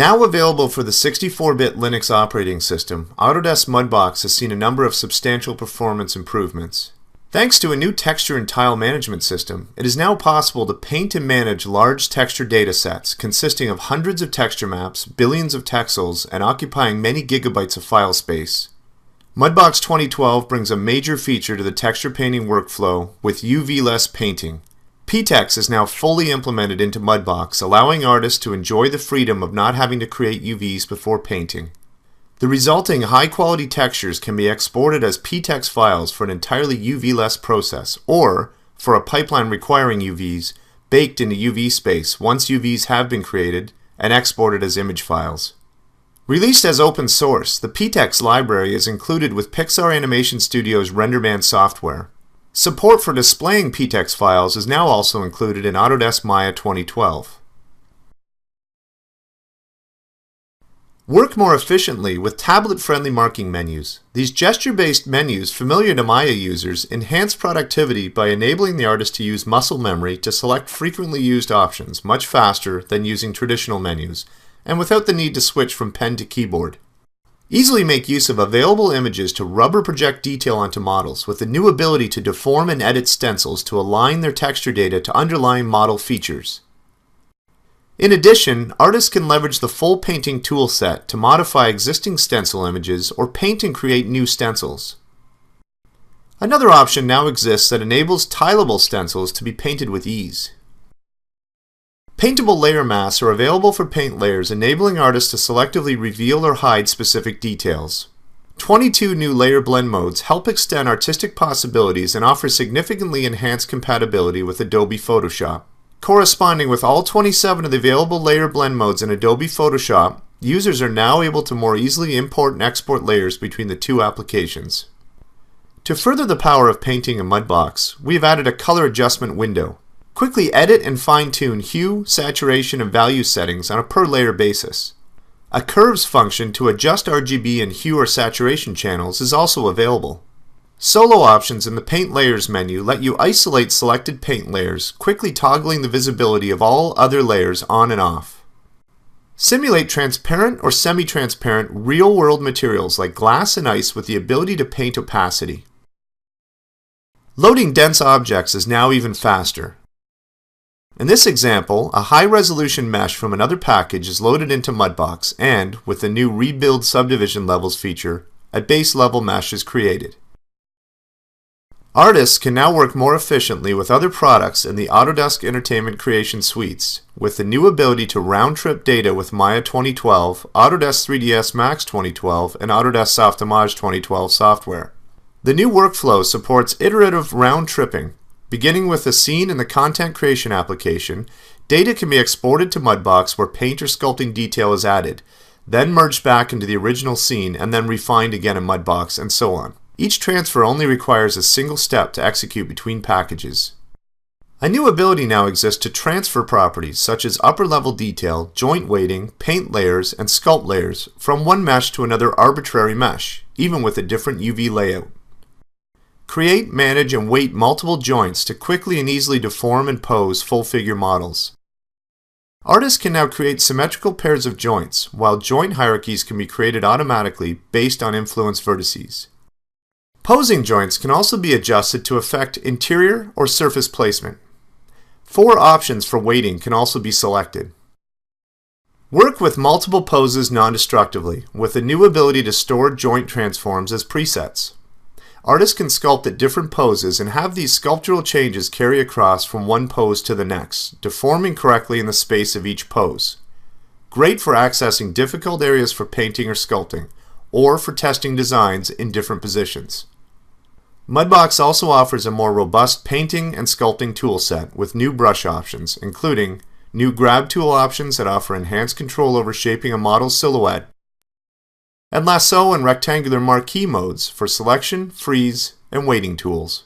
Now available for the 64-bit Linux operating system, Autodesk Mudbox has seen a number of substantial performance improvements. Thanks to a new texture and tile management system, it is now possible to paint and manage large texture data sets consisting of hundreds of texture maps, billions of texels, and occupying many gigabytes of file space. Mudbox 2012 brings a major feature to the texture painting workflow with UV-less painting. PTEX is now fully implemented into Mudbox, allowing artists to enjoy the freedom of not having to create UVs before painting. The resulting high-quality textures can be exported as PTEX files for an entirely UV-less process, or, for a pipeline requiring UVs, baked into UV space once UVs have been created and exported as image files. Released as open source, the PTEX library is included with Pixar Animation Studio's RenderMan software. Support for displaying PTEX files is now also included in Autodesk Maya 2012. Work more efficiently with tablet-friendly marking menus. These gesture-based menus, familiar to Maya users, enhance productivity by enabling the artist to use muscle memory to select frequently used options much faster than using traditional menus, and without the need to switch from pen to keyboard. Easily make use of available images to rubber project detail onto models with the new ability to deform and edit stencils to align their texture data to underlying model features. In addition, artists can leverage the full painting toolset to modify existing stencil images or paint and create new stencils. Another option now exists that enables tileable stencils to be painted with ease. Paintable layer masks are available for paint layers, enabling artists to selectively reveal or hide specific details. 22 new layer blend modes help extend artistic possibilities and offer significantly enhanced compatibility with Adobe Photoshop. Corresponding with all 27 of the available layer blend modes in Adobe Photoshop, users are now able to more easily import and export layers between the two applications. To further the power of painting in Mudbox, we have added a color adjustment window. Quickly edit and fine-tune hue, saturation, and value settings on a per-layer basis. A curves function to adjust RGB and hue or saturation channels is also available. Solo options in the Paint Layers menu let you isolate selected paint layers, quickly toggling the visibility of all other layers on and off. Simulate transparent or semi-transparent real-world materials like glass and ice with the ability to paint opacity. Loading dense objects is now even faster. In this example, a high-resolution mesh from another package is loaded into Mudbox and, with the new Rebuild Subdivision Levels feature, a base-level mesh is created. Artists can now work more efficiently with other products in the Autodesk Entertainment Creation Suites, with the new ability to round-trip data with Maya 2012, Autodesk 3ds Max 2012, and Autodesk Softimage 2012 software. The new workflow supports iterative round-tripping. Beginning with a scene in the Content Creation application, data can be exported to Mudbox where paint or sculpting detail is added, then merged back into the original scene and then refined again in Mudbox, and so on. Each transfer only requires a single step to execute between packages. A new ability now exists to transfer properties such as upper-level detail, joint weighting, paint layers, and sculpt layers from one mesh to another arbitrary mesh, even with a different UV layout. Create, manage, and weight multiple joints to quickly and easily deform and pose full-figure models. Artists can now create symmetrical pairs of joints, while joint hierarchies can be created automatically based on influence vertices. Posing joints can also be adjusted to affect interior or surface placement. 4 options for weighting can also be selected. Work with multiple poses non-destructively, with the new ability to store joint transforms as presets. Artists can sculpt at different poses and have these sculptural changes carry across from one pose to the next, deforming correctly in the space of each pose. Great for accessing difficult areas for painting or sculpting, or for testing designs in different positions. Mudbox also offers a more robust painting and sculpting toolset with new brush options, including new grab tool options that offer enhanced control over shaping a model's silhouette, and lasso and rectangular marquee modes for selection, freeze, and weighting tools.